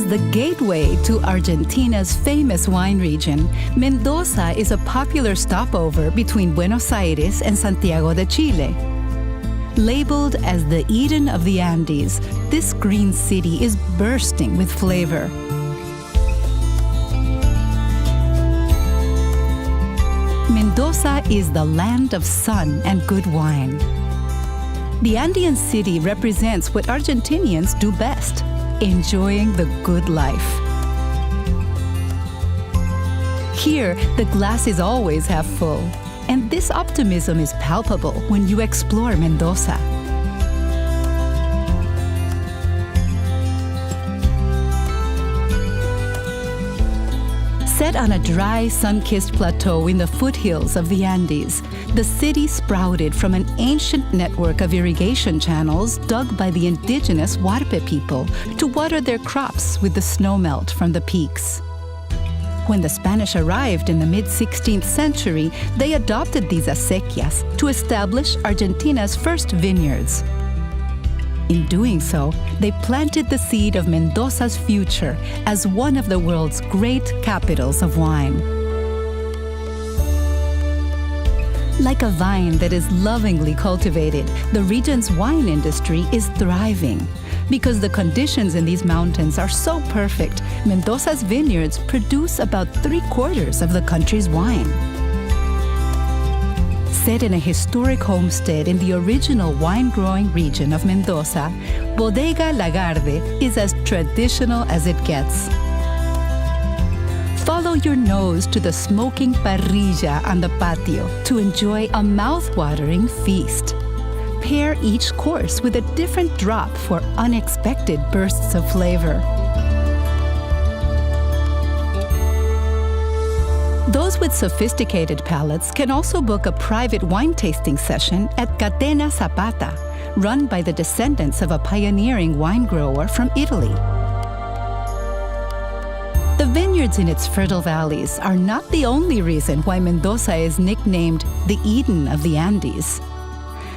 As the gateway to Argentina's famous wine region, Mendoza is a popular stopover between Buenos Aires and Santiago de Chile. Labeled as the Eden of the Andes, this green city is bursting with flavor. Mendoza is the land of sun and good wine. The Andean city represents what Argentinians do best: enjoying the good life. Here, the glass is always half full, and this optimism is palpable when you explore Mendoza. Set on a dry, sun-kissed plateau in the foothills of the Andes, the city sprouted from an ancient network of irrigation channels dug by the indigenous Huarpe people to water their crops with the snowmelt from the peaks. When the Spanish arrived in the mid-16th century, they adopted these acequias to establish Argentina's first vineyards. In doing so, they planted the seed of Mendoza's future as one of the world's great capitals of wine. Like a vine that is lovingly cultivated, the region's wine industry is thriving. Because the conditions in these mountains are so perfect, Mendoza's vineyards produce about 3/4 of the country's wine. Set in a historic homestead in the original wine-growing region of Mendoza, Bodega Lagarde is as traditional as it gets. Follow your nose to the smoking parrilla on the patio to enjoy a mouth-watering feast. Pair each course with a different drop for unexpected bursts of flavor. Those with sophisticated palates can also book a private wine tasting session at Catena Zapata, run by the descendants of a pioneering wine grower from Italy. The vineyards in its fertile valleys are not the only reason why Mendoza is nicknamed the Eden of the Andes.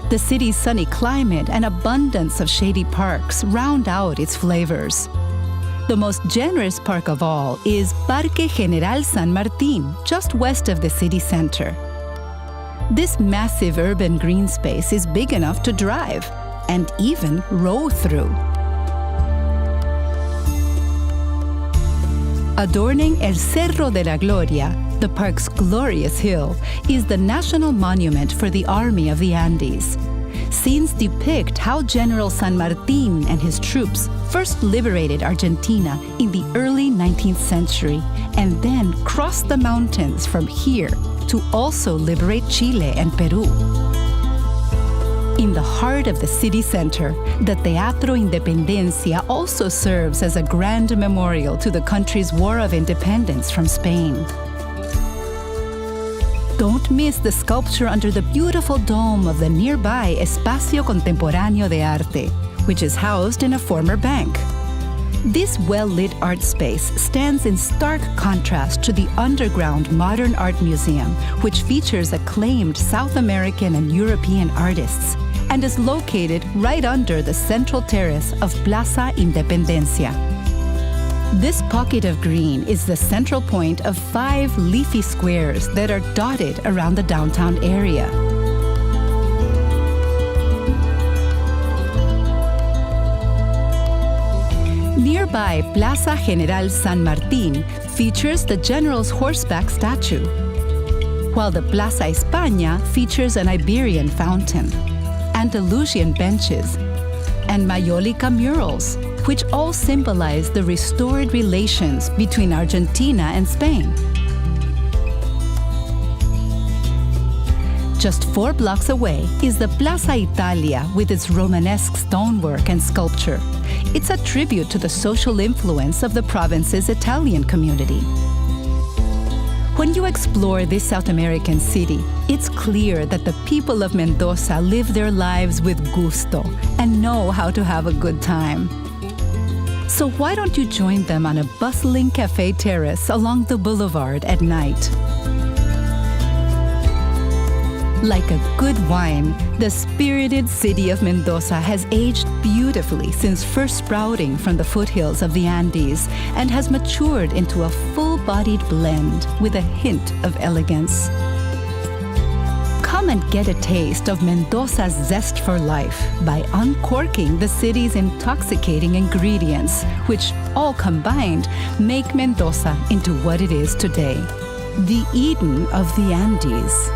The city's sunny climate and abundance of shady parks round out its flavors. The most generous park of all is Parque General San Martín, just west of the city center. This massive urban green space is big enough to drive and even row through. Adorning El Cerro de la Gloria, the park's glorious hill, is the national monument for the Army of the Andes. Scenes depict how General San Martín and his troops first liberated Argentina in the early 19th century and then crossed the mountains from here to also liberate Chile and Peru. In the heart of the city center, the Teatro Independencia also serves as a grand memorial to the country's War of Independence from Spain. Don't miss the sculpture under the beautiful dome of the nearby Espacio Contemporáneo de Arte, which is housed in a former bank. This well-lit art space stands in stark contrast to the underground Modern Art Museum, which features acclaimed South American and European artists, and is located right under the central terrace of Plaza Independencia. This pocket of green is the central point of 5 leafy squares that are dotted around the downtown area. Nearby Plaza General San Martín features the general's horseback statue, while the Plaza España features an Iberian fountain, Andalusian benches, and Mayólica murals, which all symbolize the restored relations between Argentina and Spain. Just 4 blocks away is the Plaza Italia with its Romanesque stonework and sculpture. It's a tribute to the social influence of the province's Italian community. When you explore this South American city, it's clear that the people of Mendoza live their lives with gusto and know how to have a good time. So why don't you join them on a bustling cafe terrace along the boulevard at night? Like a good wine, the spirited city of Mendoza has aged beautifully since first sprouting from the foothills of the Andes and has matured into a full-bodied blend with a hint of elegance. Come and get a taste of Mendoza's zest for life by uncorking the city's intoxicating ingredients, which all combined make Mendoza into what it is today, the Eden of the Andes.